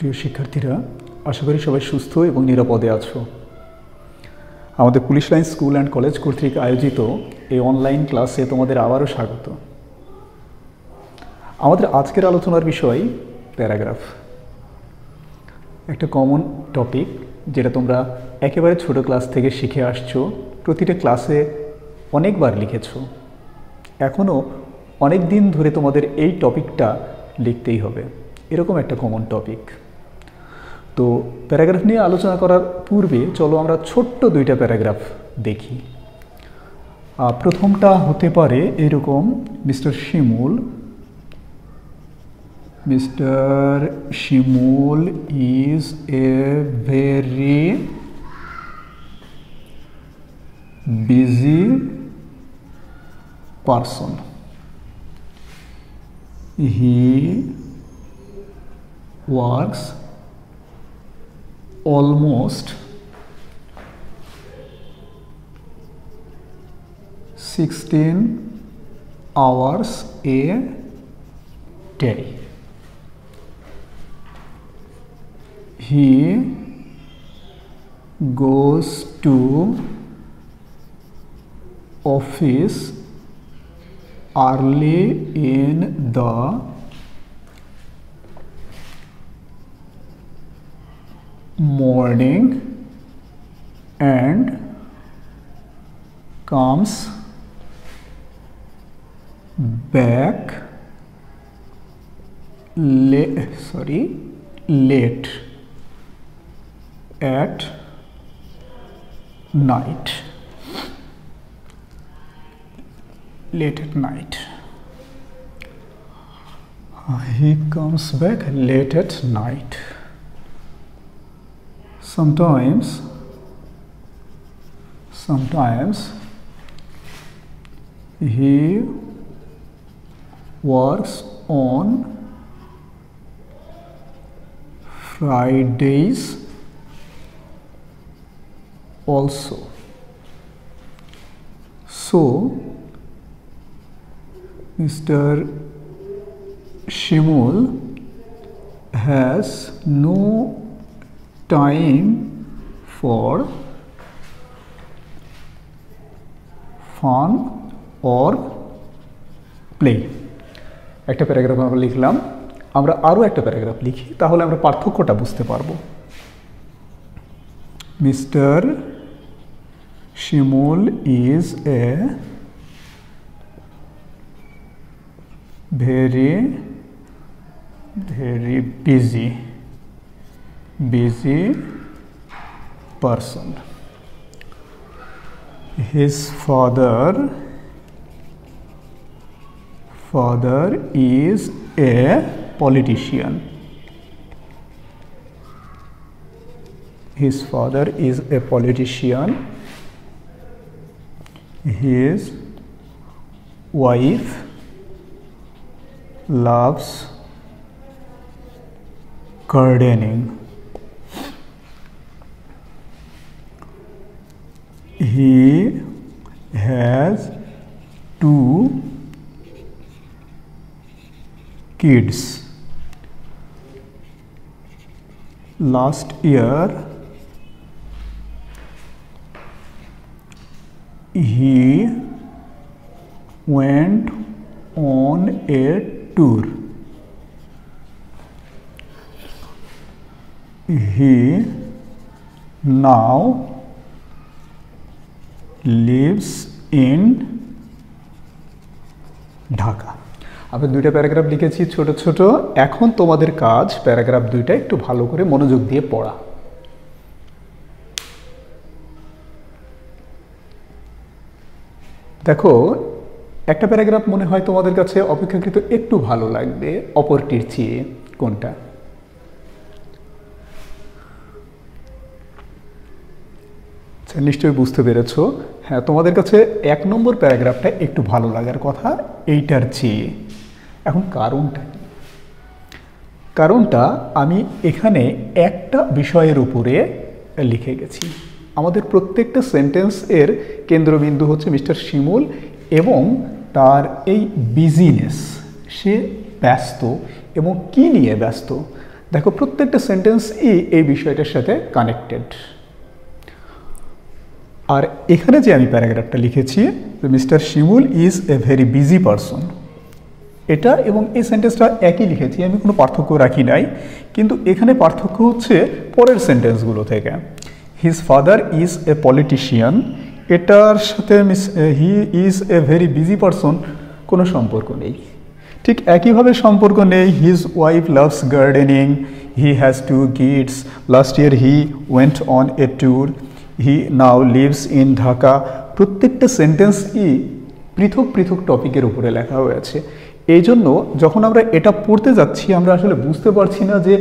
প্রিয় শিক্ষার্থীরা, আশা করি সবাই সুস্থ এবং নিরাপদে আছো। আমাদের police line school and college কর্তৃক আয়োজিত এই অনলাইন ক্লাসে তোমাদের আবারও স্বাগত। আমাদের আজকের আলোচনার বিষয় প্যারাগ্রাফ, একটা কমন টপিক যেটা তোমরা একেবারে ছোট ক্লাস থেকে শিখে আসছো, প্রতিটা ক্লাসে অনেকবার লিখেছো, এখনও অনেক দিন ধরে তোমাদের এই টপিকটা লিখতেই হবে, এরকম একটা কমন টপিক। তো প্যারাগ্রাফ নিয়ে আলোচনা করার পূর্বে চলো আমরা ছোট্ট দুইটা প্যারাগ্রাফ দেখি। প্রথমটা হতে পারে এরকম: mister Shimul is a very busy person. He works almost 16 hours a day. He goes to office early in the morning and comes back late at night. He comes back late at night. Sometimes he works on Fridays also. So, Mr. Shimul has no time for fun or play. একটা paragraph আমরা লিখলাম, আমরা আরও একটা paragraph লিখি, তাহলে আমরা পার্থক্যটা বুঝতে পারবো। Mister Shimul is a very busy person. His father is a politician. His wife loves gardening. He has 2 kids. Last year he went on a tour. He now lives in Dhaka. আমরা দুইটা paragraph লিখেছি ছোট ছোট। এখন তোমাদের কাজ paragraph দুইটা একটু ভালো করে মনোযোগ দিয়ে পড়া। দেখো, একটা প্যারাগ্রাফ মনে হয় তোমাদের কাছে অপেক্ষাকৃত একটু ভালো লাগবে অপরটির চেয়ে। কোনটা? নিশ্চয়ই বুঝতে পেরেছো। হ্যাঁ, তোমাদের কাছে 1 নম্বর প্যারাগ্রাফটা একটু ভালো লাগার কথা এইটার চেয়ে। এখন কারণটা আমি এখানে একটা বিষয়ের উপরে লিখে গেছি। আমাদের প্রত্যেকটা সেন্টেন্সের কেন্দ্রবিন্দু হচ্ছে মিস্টার শিমুল এবং তার এই বিজিনেস। সে ব্যস্ত এবং কি নিয়ে ব্যস্ত, দেখো প্রত্যেকটা সেন্টেন্সই এই বিষয়টার সাথে কানেক্টেড। আর এখানে যে আমি প্যারাগ্রাফটা লিখেছি, mister Shimul is a very busy person, এটা এবং এই সেন্টেন্সটা একই লিখেছি, আমি কোনো পার্থক্য রাখি নাই, কিন্তু এখানে পার্থক্য হচ্ছে পরের সেন্টেন্সগুলো থেকে। His father is a politician, এটার সাথে he is a very busy person কোনো সম্পর্ক নেই। ঠিক একইভাবে সম্পর্ক নেই his wife loves gardening, he has 2 kids, last year he went on a tour, he now lives in Dhaka. প্রত্যেকটা সেন্টেন্সই পৃথক পৃথক টপিকের উপরে লেখা হয়েছে। এই জন্য যখন আমরা এটা পড়তে যাচ্ছি আমরা আসলে বুঝতে পারছি না যে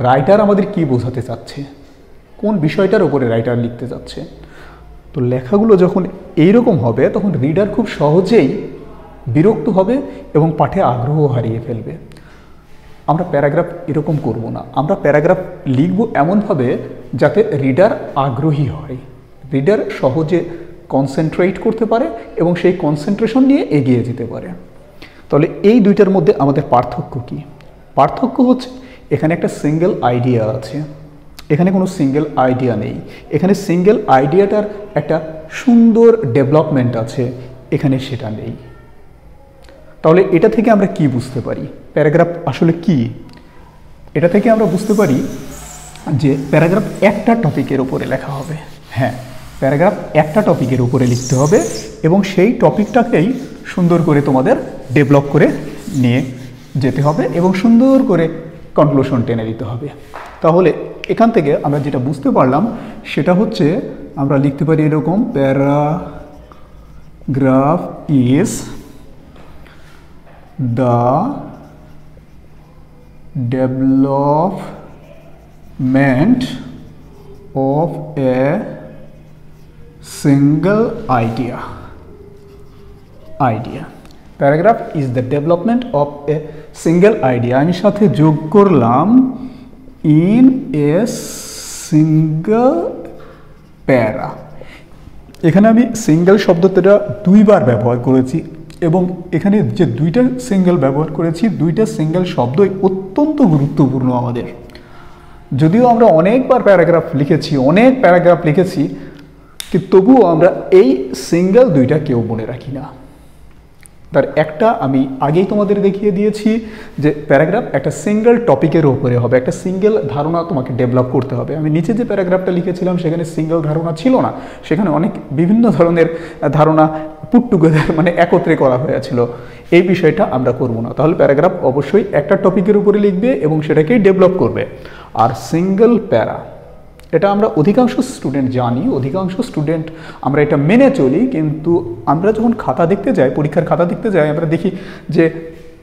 রাইটার আমাদের কি বোঝাতে চাচ্ছে, কোন বিষয়টার উপরে রাইটার লিখতে যাচ্ছে। তো লেখাগুলো যখন এইরকম হবে তখন রিডার খুব সহজেই বিরক্ত হবে এবং পাঠে আগ্রহ হারিয়ে ফেলবে। আমরা প্যারাগ্রাফ এরকম করব না, আমরা প্যারাগ্রাফ লিখব এমনভাবে যাতে রিডার আগ্রহী হয়, রিডার সহজে কনসেন্ট্রেট করতে পারে এবং সেই কনসেন্ট্রেশন নিয়ে এগিয়ে যেতে পারে। তাহলে এই দুইটার মধ্যে আমাদের পার্থক্য কি? পার্থক্য হচ্ছে এখানে একটা সিঙ্গেল আইডিয়া আছে, এখানে কোনো সিঙ্গেল আইডিয়া নেই। এখানে সিঙ্গেল আইডিয়াটার একটা সুন্দর ডেভেলপমেন্ট আছে, এখানে সেটা নেই। তাহলে এটা থেকে আমরা কি বুঝতে পারি প্যারাগ্রাফ আসলে কি? এটা থেকে আমরা বুঝতে পারি যে প্যারাগ্রাফ একটা টপিকের উপরে লেখা হবে। হ্যাঁ, প্যারাগ্রাফ একটা টপিকের উপরে লিখতে হবে এবং সেই টপিকটাকেই সুন্দর করে তোমাদের ডেভেলপ করে নিয়ে যেতে হবে এবং সুন্দর করে কনক্লুশন টেনে দিতে হবে। তাহলে এখান থেকে আমরা যেটা বুঝতে পারলাম সেটা হচ্ছে আমরা লিখতে পারি এরকম, paragraph is the development of a single idea. Paragraph is the development of a single idea. আমি সাথে যোগ করলাম in a single para। এখানে আমি সিঙ্গেল শব্দটা দুইবার ব্যবহার করেছি এবং এখানে যে দুইটা সিঙ্গেল ব্যবহার করেছি, দুইটা সিঙ্গেল শব্দই অত্যন্ত গুরুত্বপূর্ণ আমাদের। যদিও আমরা অনেকবার প্যারাগ্রাফ লিখেছি, কিন্তু তবুও আমরা এই সিঙ্গেল দুইটা কেউ মনে রাখি না। তার একটা আমি আগেই তোমাদের দেখিয়ে দিয়েছি যে প্যারাগ্রাফ একটা সিঙ্গেল টপিকের উপরে হবে, একটা সিঙ্গেল ধারণা তোমাকে ডেভেলপ করতে হবে। আমি নিচে যে প্যারাগ্রাফটা লিখেছিলাম সেখানে সিঙ্গেল ধারণা ছিল না, সেখানে অনেক বিভিন্ন ধরনের ধারণা পুট টুগেদার মানে একত্রে করা হয়েছিল। এই বিষয়টা আমরা করব না। তাহলে প্যারাগ্রাফ অবশ্যই একটা টপিকের উপরে লিখবে এবং সেটাকেই ডেভেলপ করবে। আর সিঙ্গেল প্যারা, এটা আমরা অধিকাংশ স্টুডেন্ট জানি, অধিকাংশ স্টুডেন্ট আমরা এটা মেনে চলি, কিন্তু আমরা যখন খাতা দেখতে যাই, পরীক্ষার খাতা দেখতে যাই, আমরা দেখি যে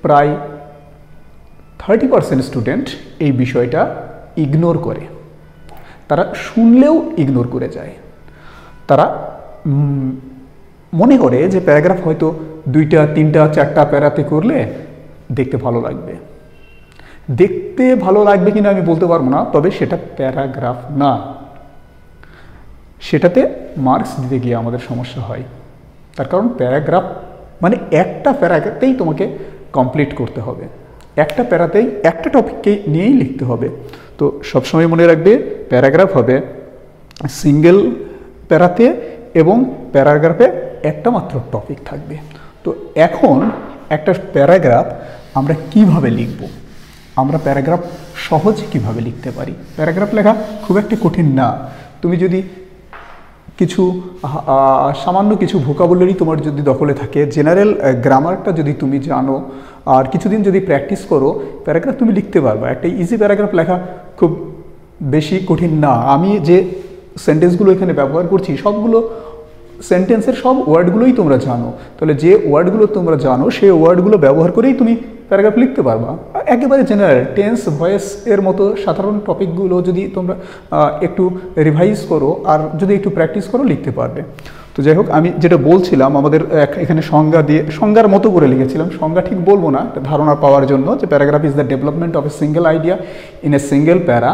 প্রায় 30% স্টুডেন্ট এই বিষয়টা ইগনোর করে। তারা শুনলেও ইগনোর করে যায়। তারা মনে করে যে প্যারাগ্রাফ হয়তো 2টা 3টা 4টা প্যারাতে করলে দেখতে ভালো লাগবে। দেখতে ভালো লাগবে কিনা আমি বলতে পারবো না, তবে সেটা প্যারাগ্রাফ না। সেটাতে মার্কস দিতে গিয়ে আমাদের সমস্যা হয়। তার কারণ প্যারাগ্রাফ মানে একটা প্যারাতেই তোমাকে কমপ্লিট করতে হবে, একটা প্যারাতেই একটা টপিককে নিয়েই লিখতে হবে। তো সবসময় মনে রাখবে প্যারাগ্রাফ হবে সিঙ্গেল প্যারাতে এবং প্যারাগ্রাফে একটা মাত্র টপিক থাকবে। তো এখন একটা প্যারাগ্রাফ আমরা কিভাবে লিখব, আমরা প্যারাগ্রাফ সহজে কিভাবে লিখতে পারি? প্যারাগ্রাফ লেখা খুব একটা কঠিন না। তুমি যদি কিছু সামান্য কিছু ভোকাবুলারি তোমার যদি দখলে থাকে, জেনারেল গ্রামারটা যদি তুমি জানো আর কিছুদিন যদি প্র্যাকটিস করো, প্যারাগ্রাফ তুমি লিখতে পারবে। একটা ইজি প্যারাগ্রাফ লেখা খুব বেশি কঠিন না। আমি যে সেন্টেন্সগুলো এখানে ব্যবহার করছি সবগুলো সেন্টেন্সের সব ওয়ার্ডগুলোই তোমরা জানো। তাহলে যে ওয়ার্ডগুলো তোমরা জানো সেই ওয়ার্ডগুলো ব্যবহার করেই তুমি প্যারাগ্রাফ লিখতে পারবা। একেবারে জেনারেল টেন্স, ভয়েস এর মতো সাধারণ টপিকগুলো যদি তোমরা একটু রিভাইজ করো আর যদি একটু প্র্যাকটিস করো, লিখতে পারবে। তো যাই হোক, আমি যেটা বলছিলাম, আমাদের এখানে সংজ্ঞা দিয়ে সংজ্ঞার মতো করে লিখেছিলাম। সংজ্ঞা ঠিক বলবো না, ধারণা পাওয়ার জন্য, যে paragraph is the development of a single idea in a single প্যারা।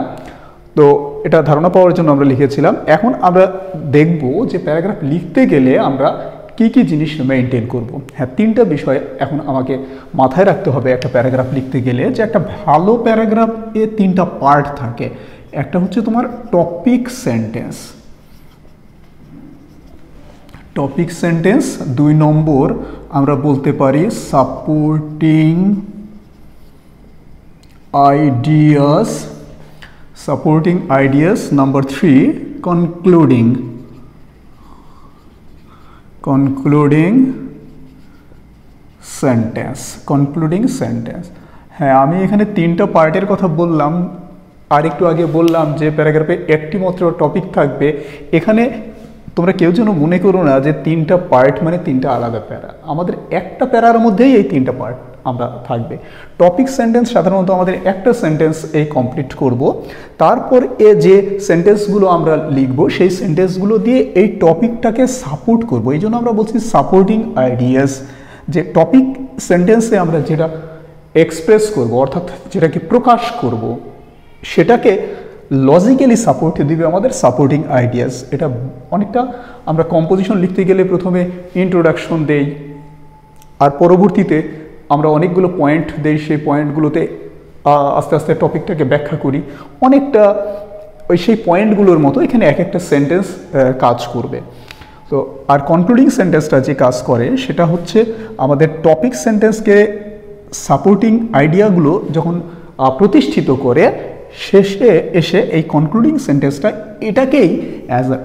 তো এটা ধারণা পাওয়ার জন্য আমরা লিখেছিলাম। এখন আমরা দেখব যে প্যারাগ্রাফ লিখতে গেলে আমরা কি কি জিনিস মেনটেন করব। হ্যাঁ, তিনটা বিষয় এখন আমাকে মাথায় রাখতে হবে একটা প্যারাগ্রাফ লিখতে গেলে, যে একটা ভালো প্যারাগ্রাফ এ তিনটা পার্ট থাকে। একটা হচ্ছে তোমার টপিক সেন্টেন্স, টপিক সেন্টেন্স। 2 নম্বর আমরা বলতে পারি supporting ideas, supporting ideas. Number 3 concluding, concluding sentence, concluding sentence. হ্যাঁ, আমি এখানে তিনটা পার্টের কথা বললাম, আর একটু আগে বললাম যে প্যারাগ্রাফে একটি মাত্র টপিক থাকবে। এখানে তোমরা কেউ যেন মনে করো না যে তিনটা পার্ট মানে তিনটা আলাদা প্যারা, আমাদের একটা প্যারার মধ্যেই এই তিনটা পার্ট আমরা থাকবে। টপিক সেন্টেন্স সাধারণত আমাদের একটা সেন্টেন্স এই কমপ্লিট করব, তারপর এ যে সেন্টেন্সগুলো আমরা লিখব সেই সেন্টেন্সগুলো দিয়ে এই টপিকটাকে সাপোর্ট করব। এই জন্য আমরা বলছি সাপোর্টিং আইডিয়াস, যে টপিক সেন্টেন্সে আমরা যেটা এক্সপ্রেস করব অর্থাৎ যেটাকে প্রকাশ করব সেটাকে লজিক্যালি সাপোর্ট দিবে আমাদের সাপোর্টিং আইডিয়াস। এটা অনেকটা আমরা কম্পোজিশন লিখতে গেলে প্রথমে ইন্ট্রোডাকশন দেই, আর পরবর্তীতে আমরা অনেকগুলো পয়েন্ট দেই, সেই পয়েন্টগুলোতে আস্তে আস্তে টপিকটাকে ব্যাখ্যা করি। অনেকটা ওই সেই পয়েন্টগুলোর মতো এখানে এক একটা সেন্টেন্স কাজ করবে। তো আর কনক্লুডিং সেন্টেন্সটা যে কাজ করে সেটা হচ্ছে আমাদের টপিক সেন্টেন্সকে সাপোর্টিং আইডিয়াগুলো যখন প্রতিষ্ঠিত করে, শেষে এসে এই কনক্লুডিং সেন্টেন্সটা এটাকেই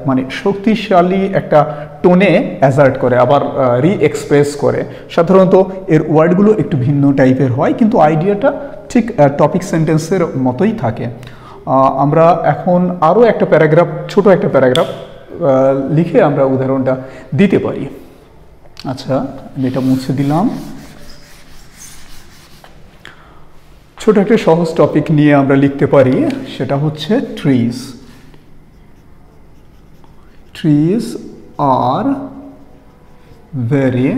মানে শক্তিশালী একটা টোনে অ্যাজার্ট করে, আবার রি-এক্সপ্রেস করে। সাধারণত এর ওয়ার্ডগুলো একটু ভিন্ন টাইপের হয়, কিন্তু আইডিয়াটা ঠিক টপিক সেন্টেন্সের মতোই থাকে। আমরা এখন আরও একটা প্যারাগ্রাফ, ছোট একটা প্যারাগ্রাফ লিখে আমরা উদাহরণটা দিতে পারি। আচ্ছা, আমি এটা মুছে দিলাম। ছোট একটা সহজ টপিক নিয়ে আমরা লিখতে পারি, সেটা হচ্ছে trees. Trees are very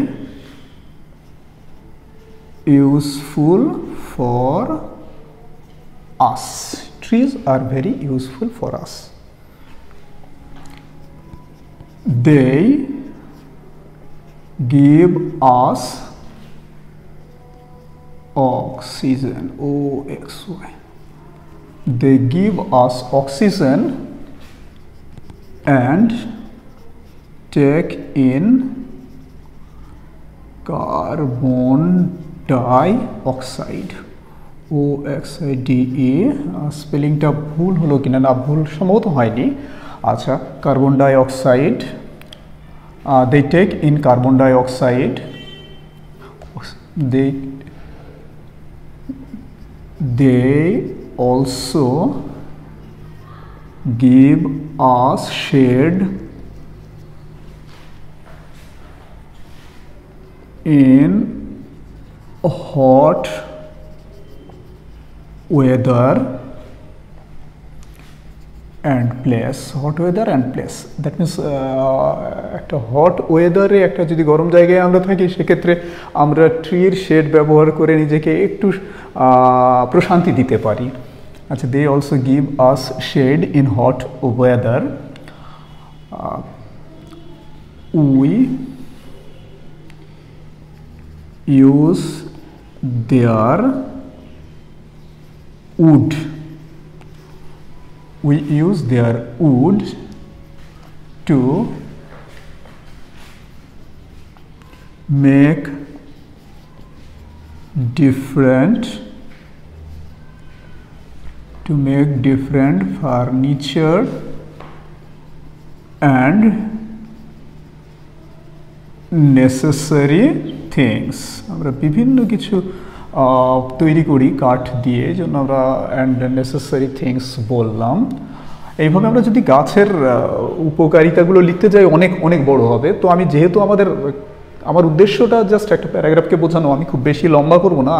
useful for us. Trees are very useful for us. They give us oxygen. O-X-Y. They give us oxygen and take in carbon dioxide. O-X-I-D-E. স্পেলিংটা ভুল হলো কিনা, না ভুল সম্ভবত হয়নি। আচ্ছা, carbon dioxide. They take in carbon dioxide. They also give us shade in hot weather and place. Hot weather and place, that means একটা hot ওয়েদারে, একটা যদি গরম জায়গায় আমরা থাকি সেক্ষেত্রে আমরা ট্রির শেড ব্যবহার করে নিজেকে একটু প্রশান্তি দিতে পারি। আচ্ছা, they also give us shade in hot weather. We use their wood. We use their wood to make different furniture and necessary things. আমরা বিভিন্ন কিছু তৈরি করি কাঠ দিয়ে, জন্য আমরা অ্যান্ড নেসেসারি থিংস বললাম। এইভাবে আমরা যদি গাছের উপকারিতাগুলো লিখতে যাই অনেক অনেক বড় হবে। তো আমি যেহেতু আমার উদ্দেশ্যটা জাস্ট একটা প্যারাগ্রাফকে বোঝানো, আমি খুব বেশি লম্বা করব না,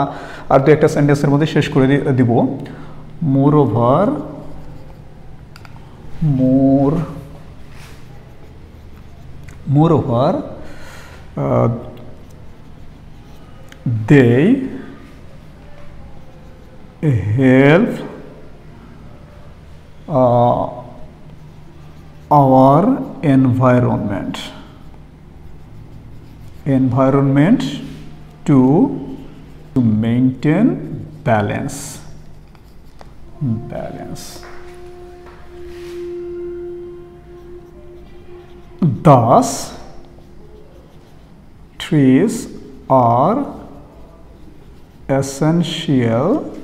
আর দু একটা সেন্টেন্সের মধ্যে শেষ করে দিব। moreover they help our environment. environment to maintain balance. Thus, trees are essential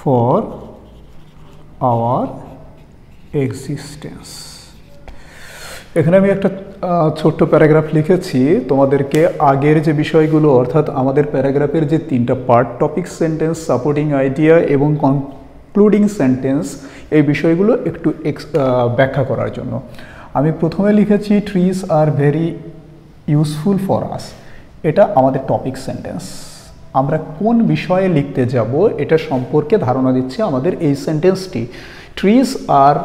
for our existence. এখানে আমি একটা ছোট্ট প্যারাগ্রাফ লিখেছি তোমাদেরকে আগের যে বিষয়গুলো অর্থাৎ আমাদের প্যারাগ্রাফের যে তিনটা part, topic sentence, supporting idea এবং কনক্লুডিং সেন্টেন্স, এই বিষয়গুলো একটু ব্যাখ্যা করার জন্য আমি প্রথমে লিখেছি trees are very useful for us. এটা আমাদের টপিক সেন্টেন্স। আমরা কোন বিষয়ে লিখতে যাব এটা সম্পর্কে ধারণা দিচ্ছে আমাদের এই সেন্টেন্সটি। ট্রিজ আর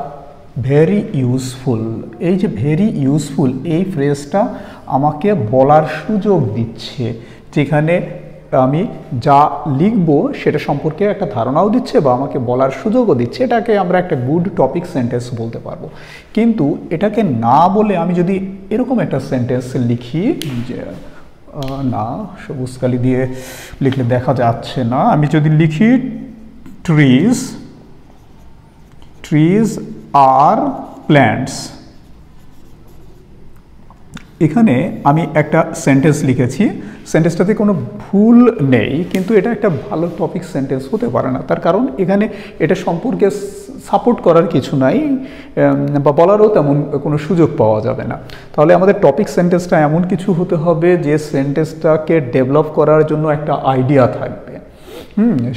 ভেরি ইউজফুল, এই যে ভেরি ইউজফুল এই ফ্রেজটা আমাকে বলার সুযোগ দিচ্ছে, যেখানে আমি যা লিখব সেটা সম্পর্কে একটা ধারণাও দিচ্ছে বা আমাকে বলার সুযোগও দিচ্ছে। এটাকে আমরা একটা গুড টপিক সেন্টেন্স বলতে পারবো। কিন্তু এটাকে না বলে আমি যদি এরকম একটা সেন্টেন্স লিখি, যে না সবুজ কালি দিয়ে লিখলে দেখা যাচ্ছে না, আমি যদি লিখি ট্রিজ আর প্ল্যান্টস, এখানে আমি একটা সেন্টেন্স লিখেছি, সেন্টেন্সটাতে কোনো ভুল নেই, কিন্তু এটা একটা ভালো টপিক সেন্টেন্স হতে পারে না। তার কারণ এখানে এটা সম্পর্কে সাপোর্ট করার কিছু নাই বা বলারও তেমন কোনো সুযোগ পাওয়া যাবে না। তাহলে আমাদের টপিক সেন্টেন্সটা এমন কিছু হতে হবে যে সেন্টেন্সটাকে ডেভেলপ করার জন্য একটা আইডিয়া থাকবে।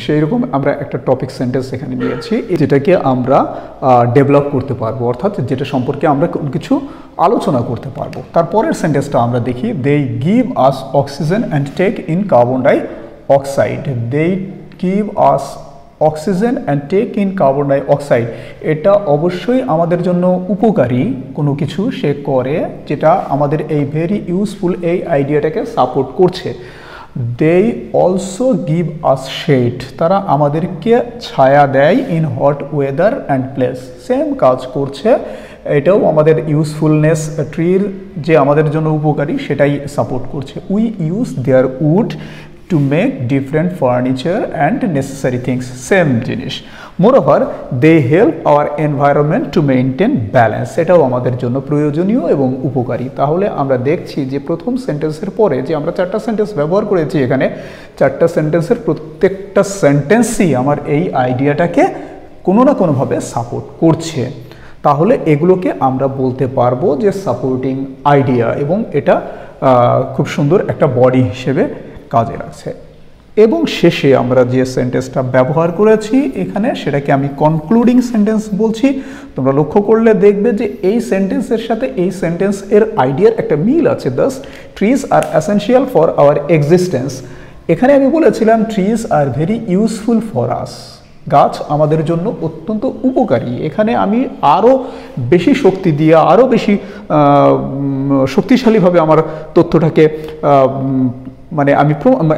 সেই রকম আমরা একটা টপিক সেন্টেন্স এখানে নিয়েছি, যেটাকে আমরা ডেভেলপ করতে পারবো, অর্থাৎ যেটা সম্পর্কে আমরা কিছু আলোচনা করতে পারবো। তারপরের সেন্টেন্সটা আমরা দেখি, they give us oxygen and take in carbon dioxide. They give us oxygen and take in carbon dioxide, এটা অবশ্যই আমাদের জন্য উপকারী কোনো কিছু সে করে, যেটা আমাদের এই ভেরি ইউজফুল এই আইডিয়াটাকে সাপোর্ট করছে। They also give us shade, তারা আমাদেরকে ছায়া দেয় in hot weather and place, same কাজ করছে। এটাও আমাদের ইউজফুলনেস, ট্রির যে আমাদের জন্য উপকারী সেটাই সাপোর্ট করছে। We use their wood to make different furniture and necessary things, same জিনিস। Moreover they help our environment to maintain balance, এটাও আমাদের জন্য প্রয়োজনীয় এবং উপকারী। তাহলে আমরা দেখছি যে প্রথম সেন্টেন্সের পরে যে আমরা চারটা সেন্টেন্স ব্যবহার করেছি, এখানে চারটা সেন্টেন্সের প্রত্যেকটা সেন্টেন্সই আমার এই আইডিয়াটাকে কোনো না কোনোভাবে সাপোর্ট করছে। তাহলে এগুলোকে আমরা বলতে পারবো যে সাপোর্টিং আইডিয়া, এবং এটা খুব সুন্দর একটা বডি হিসেবে কাজে লাগছে। এবং শেষে আমরা যে সেন্টেন্সটা ব্যবহার করেছি এখানে, সেটাকে আমি কনক্লুডিং সেন্টেন্স বলছি। তোমরা লক্ষ্য করলে দেখবে যে এই সেন্টেন্সের সাথে এই সেন্টেন্স এর আইডিয়ার একটা মিল আছে। Das trees are essential for our existence, এখানে আমি বলেছিলাম trees are very useful for us, গাছ আমাদের জন্য অত্যন্ত উপকারী। এখানে আমি আরও বেশি শক্তি দিয়ে আরও বেশি শক্তিশালীভাবে আমার তথ্যটাকে মানে আমি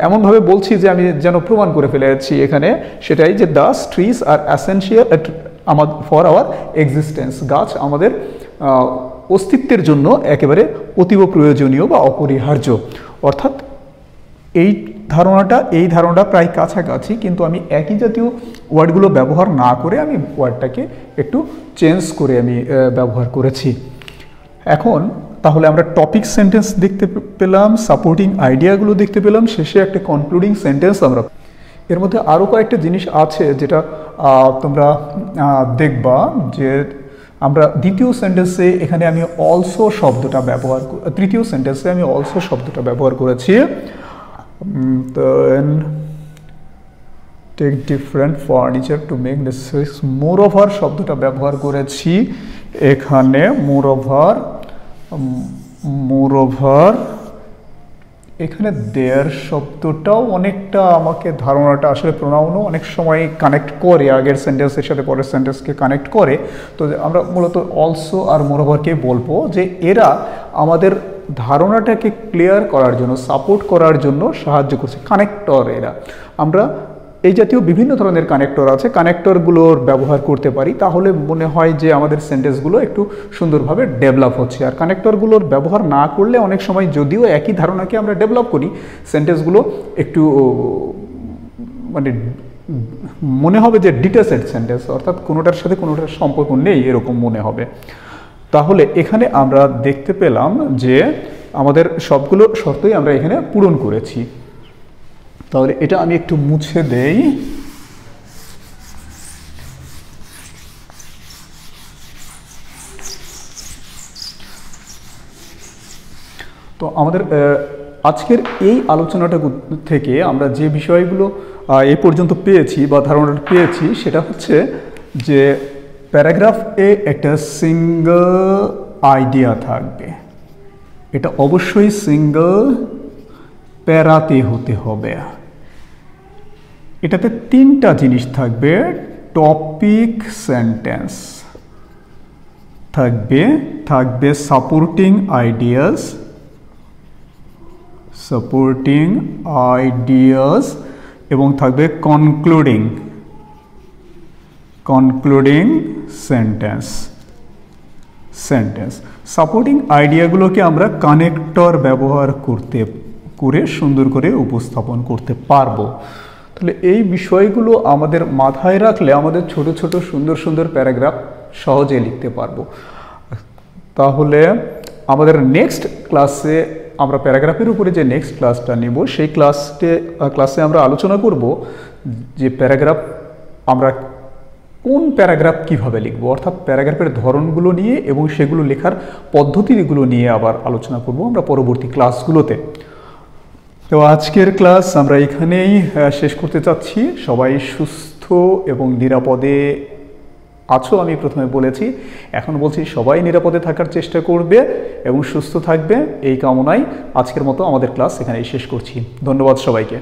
এমনভাবে বলছি যে আমি যেন প্রমাণ করে ফেলেছি এখানে, সেটাই যে Das trees are essential for our existence, গাছ আমাদের অস্তিত্বের জন্য একেবারে অতীব প্রয়োজনীয় বা অপরিহার্য। অর্থাৎ এই ধারণাটা প্রায় কাছাকাছি, কিন্তু আমি একই জাতীয় ওয়ার্ডগুলো ব্যবহার না করে আমি ওয়ার্ডটাকে একটু চেঞ্জ করে আমি ব্যবহার করেছি। এখন তাহলে আমরা টপিক সেন্টেন্স দেখতে পেলাম, সাপোর্টিং আইডিয়াগুলো দেখতে পেলাম, শেষে একটা কনক্লুডিং সেন্টেন্স আমরা। এর মধ্যে আরও কয়েকটা জিনিস আছে যেটা তোমরা দেখবা, যে আমরা দ্বিতীয় সেন্টেন্সে এখানে আমি অলসো শব্দটা ব্যবহার, তৃতীয় সেন্টেন্সে আমি অলসো শব্দটা ব্যবহার করেছি। Then take different furniture to make necessary, moreover শব্দটা ব্যবহার করেছি এখানে। moreover এখানে দেয়ার শব্দটাও অনেকটা আমাকে ধারণাটা আসলে প্রোনাউনও অনেক সময় কানেক্ট করে, আগের সেন্টেন্সের সাথে পরের সেন্টেন্সকে কানেক্ট করে। তো আমরা মূলত অলসো আর মোরওভারকে বলবো যে এরা আমাদের ধারণাটাকে ক্লিয়ার করার জন্য, সাপোর্ট করার জন্য সাহায্য করছে, কানেক্টর এরা। আমরা এই জাতীয় বিভিন্ন ধরনের কানেক্টর আছে, কানেক্টরগুলোর ব্যবহার করতে পারি, তাহলে মনে হয় যে আমাদের সেন্টেন্সগুলো একটু সুন্দরভাবে ডেভেলপ হচ্ছে। আর কানেক্টরগুলোর ব্যবহার না করলে অনেক সময় যদিও একই ধারণাকে আমরা ডেভেলপ করি, সেন্টেন্সগুলো একটু মানে মনে হবে যে ডিটাচড সেন্টেন্স, অর্থাৎ কোনোটার সাথে কোনোটার সম্পর্ক নেই এরকম মনে হবে। তাহলে এখানে আমরা দেখতে পেলাম যে আমাদের সবগুলো শর্তই আমরা এখানে পূরণ করেছি। তাহলে এটা আমি একটু মুছে দেই। তো আমাদের আজকের এই আলোচনাটা থেকে আমরা যে বিষয়গুলো এই পর্যন্ত পেয়েছি বা ধারণাটা পেয়েছি, সেটা হচ্ছে যে প্যারাগ্রাফে একটা সিঙ্গল আইডিয়া থাকবে, এটা অবশ্যই সিঙ্গল প্যারাতে হতে হবে। এটাতে তিনটা জিনিস থাকবে, টপিক সেন্টেন্স থাকবে সাপোর্টিং আইডিয়াস এবং থাকবে কনক্লুডিং সেন্টেন্স। সাপোর্টিং আইডিয়াগুলোকে আমরা কানেক্টর ব্যবহার করে সুন্দর করে উপস্থাপন করতে পারবো। তাহলে এই বিষয়গুলো আমাদের মাথায় রাখলে আমাদের ছোট ছোট সুন্দর সুন্দর প্যারাগ্রাফ সহজে লিখতে পারবো। তাহলে আমাদের নেক্সট ক্লাসে আমরা প্যারাগ্রাফের উপরে যে নেক্সট ক্লাসটা নেব, সেই ক্লাসে আমরা আলোচনা করব যে আমরা কোন প্যারাগ্রাফ কিভাবে লিখব, অর্থাৎ প্যারাগ্রাফের ধরনগুলো নিয়ে এবং সেগুলো লেখার পদ্ধতিগুলো নিয়ে আবার আলোচনা করব আমরা পরবর্তী ক্লাসগুলোতে। তো আজকের ক্লাস আমরা এখানেই শেষ করতে চাচ্ছি। সবাই সুস্থ এবং নিরাপদে আছো, আমি প্রথমে বলেছি, এখন বলছি সবাই নিরাপদে থাকার চেষ্টা করবে এবং সুস্থ থাকবে, এই কামনায় আজকের মতো আমাদের ক্লাস এখানেই শেষ করছি। ধন্যবাদ সবাইকে।